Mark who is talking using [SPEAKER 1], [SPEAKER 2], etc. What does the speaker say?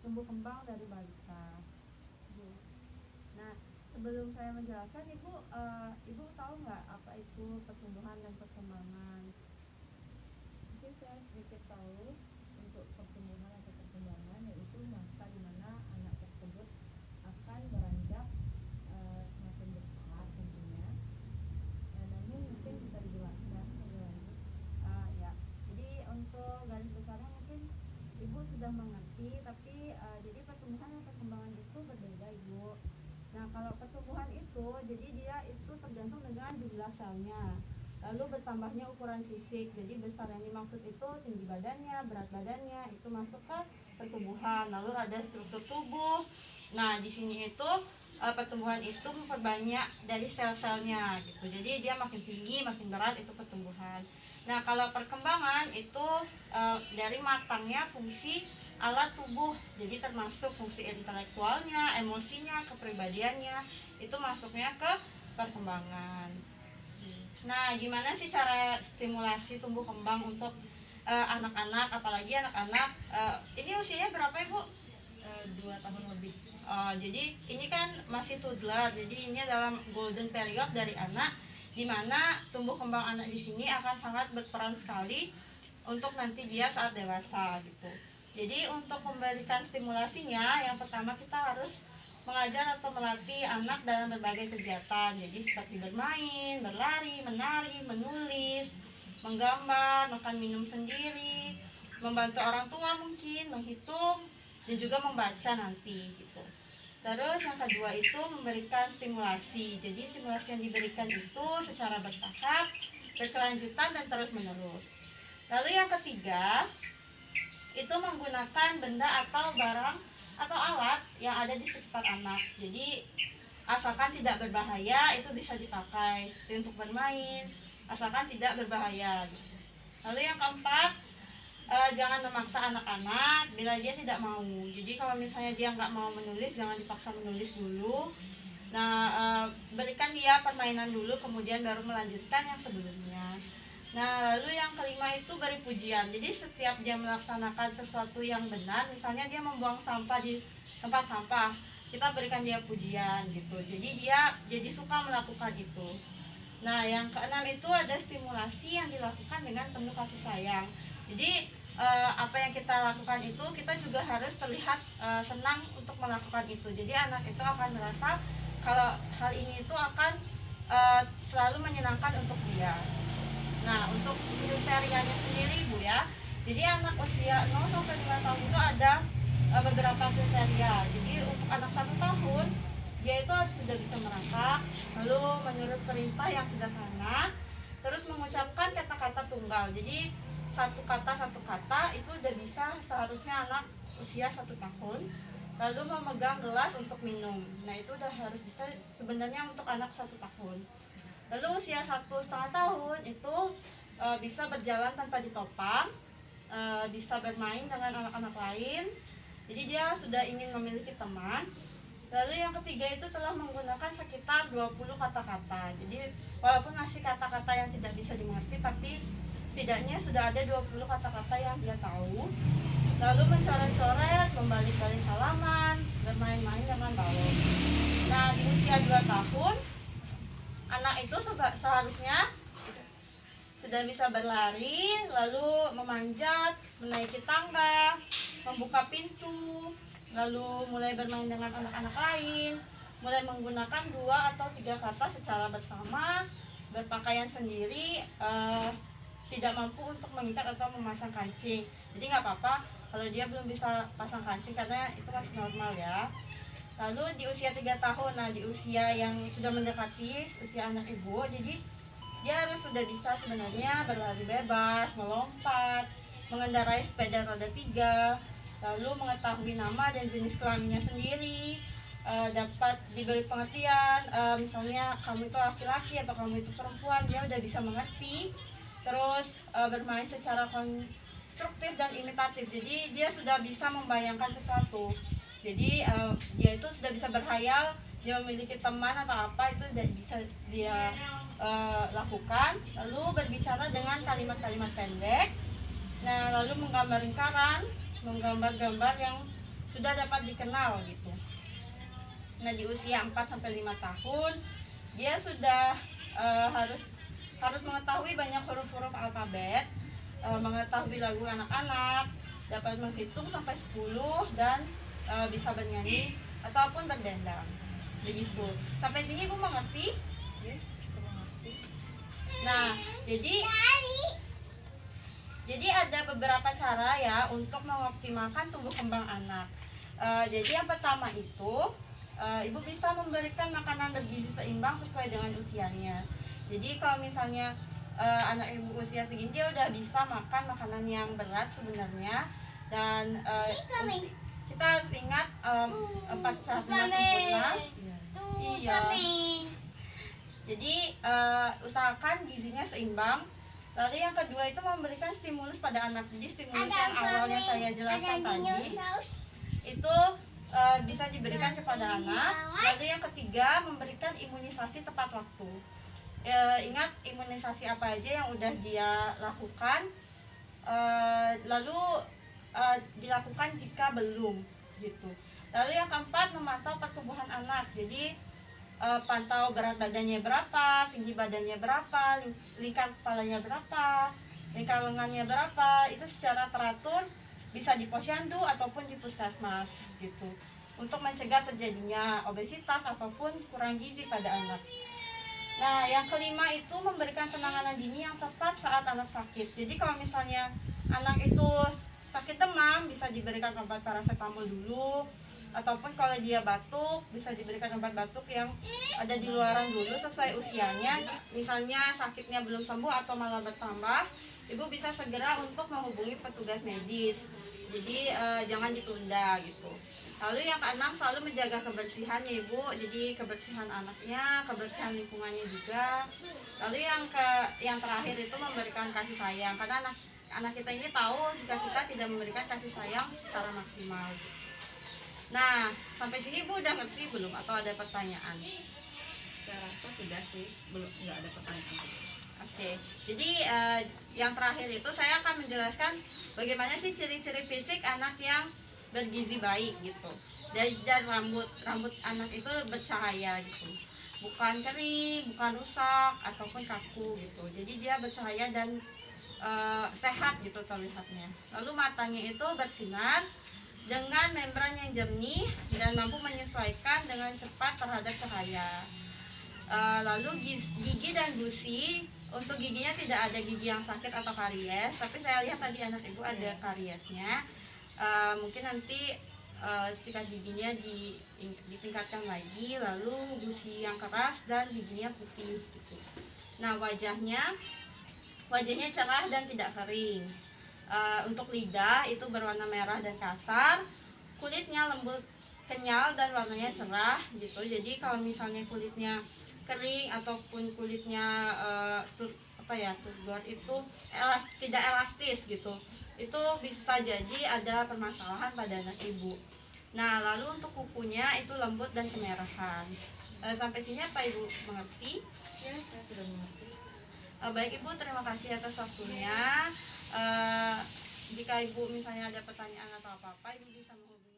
[SPEAKER 1] tumbuh kembang dari balita. Nah, sebelum saya menjelaskan, ibu tahu nggak apa itu pertumbuhan dan perkembangan?
[SPEAKER 2] Mungkin saya sedikit tahu untuk pertumbuhan atau perkembangan, yaitu masa di mana anak tersebut akan beranjak semakin besar tentunya. Namun mungkin bisa dijelaskan lebih lanjut.
[SPEAKER 1] Ya, jadi untuk garis besarnya mungkin ibu sudah mengerti, tapi jadi pertumbuhan dan perkembangan itu berbeda, ibu. Nah, kalau pertumbuhan itu, jadi dia itu tergantung dengan jumlah selnya. Lalu bertambahnya ukuran fisik, jadi besar yang dimaksud itu tinggi badannya, berat badannya, itu masuk ke pertumbuhan. Lalu ada struktur tubuh. Nah, di sini itu pertumbuhan itu memperbanyak dari sel-selnya gitu. Jadi dia makin tinggi, makin berat, itu pertumbuhan. Nah, kalau perkembangan itu dari matangnya fungsi alat tubuh, jadi termasuk fungsi intelektualnya, emosinya, kepribadiannya, itu masuknya ke perkembangan. Nah, gimana sih cara stimulasi tumbuh kembang untuk anak-anak, apalagi anak-anak ini usianya berapa, Ibu?
[SPEAKER 2] 2 tahun lebih.
[SPEAKER 1] Jadi ini kan masih toddler, jadi ini dalam golden period dari anak, di mana tumbuh kembang anak di sini akan sangat berperan sekali untuk nanti dia saat dewasa gitu. Jadi untuk memberikan stimulasinya, yang pertama kita harus mengajar atau melatih anak dalam berbagai kegiatan. Jadi seperti bermain, berlari, menari, menulis, menggambar, makan minum sendiri, membantu orang tua mungkin, menghitung, dan juga membaca nanti gitu. Terus yang kedua itu memberikan stimulasi. Jadi stimulasi yang diberikan itu secara bertahap, berkelanjutan, dan terus menerus. Lalu yang ketiga itu menggunakan benda atau barang atau alat yang ada di sekitar anak. Jadi asalkan tidak berbahaya itu bisa dipakai seperti untuk bermain, asalkan tidak berbahaya gitu. Lalu yang keempat, jangan memaksa anak-anak bila dia tidak mau. Jadi kalau misalnya dia nggak mau menulis, jangan dipaksa menulis dulu. Nah, berikan dia permainan dulu, kemudian baru melanjutkan yang sebelumnya. Nah, lalu yang kelima itu beri pujian. Jadi setiap dia melaksanakan sesuatu yang benar, misalnya dia membuang sampah di tempat sampah, kita berikan dia pujian gitu. Jadi dia jadi suka melakukan itu. Nah, yang keenam itu ada stimulasi yang dilakukan dengan penuh kasih sayang. Jadi apa yang kita lakukan itu kita juga harus terlihat senang untuk melakukan itu. Jadi anak itu akan merasa kalau hal ini itu akan selalu menyenangkan untuk dia. Nah, untuk kriterianya sendiri, Bu ya. Jadi anak usia 0 sampai 5 tahun itu ada beberapa kriteria. Jadi untuk anak 1 tahun, dia itu sudah bisa merangkak, lalu menurut perintah yang sederhana, terus mengucapkan kata-kata tunggal. Jadi satu kata itu udah bisa seharusnya anak usia 1 tahun. Lalu memegang gelas untuk minum. Nah, itu udah harus bisa sebenarnya untuk anak 1 tahun. Lalu usia 1,5 tahun itu bisa berjalan tanpa ditopang, bisa bermain dengan anak-anak lain. Jadi dia sudah ingin memiliki teman. Lalu yang ketiga itu telah menggunakan sekitar 20 kata-kata. Jadi walaupun masih kata-kata yang tidak bisa dimengerti, tapi setidaknya sudah ada 20 kata-kata yang dia tahu. Lalu mencoret-coret, membalik-balik halaman, bermain-main dengan balon. Nah, di usia 2 tahun anak itu seharusnya sudah bisa berlari, lalu memanjat, menaiki tangga, membuka pintu, lalu mulai bermain dengan anak-anak lain, mulai menggunakan 2 atau 3 kata secara bersama, berpakaian sendiri, tidak mampu untuk mengikat atau memasang kancing. Jadi nggak apa-apa kalau dia belum bisa pasang kancing karena itu masih normal ya. Lalu di usia 3 tahun, nah di usia yang sudah mendekati usia anak ibu, jadi dia harus sudah bisa sebenarnya berlari bebas, melompat, mengendarai sepeda roda 3, lalu mengetahui nama dan jenis kelaminnya sendiri, dapat diberi pengertian, misalnya kamu itu laki-laki atau kamu itu perempuan, dia udah bisa mengerti. Terus bermain secara konstruktif dan imitatif, jadi dia sudah bisa membayangkan sesuatu. Jadi dia itu sudah bisa berhayal, dia memiliki teman atau apa itu sudah bisa dia lakukan. Lalu berbicara dengan kalimat-kalimat pendek. Nah, lalu menggambar lingkaran, menggambar-gambar yang sudah dapat dikenal gitu. Nah, di usia 4-5 tahun dia sudah harus mengetahui banyak huruf-huruf alfabet, mengetahui lagu anak-anak, dapat menghitung sampai 10 dan bisa bernyanyi ataupun berdendang. Begitu. Sampai sini Ibu mengerti? Nah, jadi ada beberapa cara ya untuk mengoptimalkan tumbuh kembang anak. Jadi yang pertama itu Ibu bisa memberikan makanan bergizi seimbang sesuai dengan usianya. Jadi kalau misalnya anak Ibu usia segini dia udah bisa makan makanan yang berat sebenarnya, dan kita harus ingat 4 sehat 5 sempurna. Iya. Jadi usahakan gizinya seimbang. Lalu yang kedua itu memberikan stimulus pada anak. Jadi stimulus yang awalnya saya jelaskan tadi itu bisa diberikan kepada anak. Lalu yang ketiga memberikan imunisasi tepat waktu. Ingat imunisasi apa aja yang udah dia lakukan, lalu dilakukan jika belum gitu. Lalu yang keempat memantau pertumbuhan anak. Jadi pantau berat badannya berapa, tinggi badannya berapa, lingkar kepalanya berapa, lingkar lengannya berapa, itu secara teratur bisa di posyandu ataupun di puskesmas gitu, untuk mencegah terjadinya obesitas ataupun kurang gizi pada anak. Nah, yang kelima itu memberikan penanganan dini yang tepat saat anak sakit. Jadi kalau misalnya anak itu sakit demam, bisa diberikan obat paracetamol dulu, ataupun kalau dia batuk bisa diberikan obat batuk yang ada di luaran dulu sesuai usianya. Misalnya sakitnya belum sembuh atau malah bertambah, Ibu bisa segera untuk menghubungi petugas medis. Jadi jangan ditunda gitu. Lalu yang keenam, selalu menjaga kebersihannya Ibu. Jadi kebersihan anaknya, kebersihan lingkungannya juga. Lalu yang terakhir itu memberikan kasih sayang, karena anak kita ini tahu jika kita tidak memberikan kasih sayang secara maksimal. Nah, sampai sini Bu udah ngerti belum atau ada pertanyaan?
[SPEAKER 2] Saya rasa sudah sih, belum, nggak ada pertanyaan.
[SPEAKER 1] Oke, jadi yang terakhir itu saya akan menjelaskan bagaimana sih ciri-ciri fisik anak yang bergizi baik gitu. Dan rambut anak itu bercahaya gitu, bukan kering, bukan rusak ataupun kaku gitu. Jadi dia bercahaya dan sehat gitu terlihatnya. Lalu matanya itu bersinar dengan membran yang jernih dan mampu menyesuaikan dengan cepat terhadap cahaya. Lalu gigi dan gusi, untuk giginya tidak ada gigi yang sakit atau karies, tapi saya lihat tadi anak Ibu ada kariesnya. Mungkin nanti sikat giginya ditingkatkan lagi. Lalu gusi yang keras dan giginya putih gitu. Nah, wajahnya cerah dan tidak kering. Untuk lidah itu berwarna merah dan kasar, kulitnya lembut kenyal dan warnanya cerah gitu. Jadi kalau misalnya kulitnya kering ataupun kulitnya turgor itu tidak elastis gitu, itu bisa jadi ada permasalahan pada anak Ibu. Nah, lalu untuk kukunya itu lembut dan kemerahan. Sampai sini apa Ibu mengerti?
[SPEAKER 2] Ya, saya sudah mengerti.
[SPEAKER 1] Baik Ibu, terima kasih atas waktunya. Jika Ibu misalnya ada pertanyaan atau apa-apa, Ibu bisa menghubungi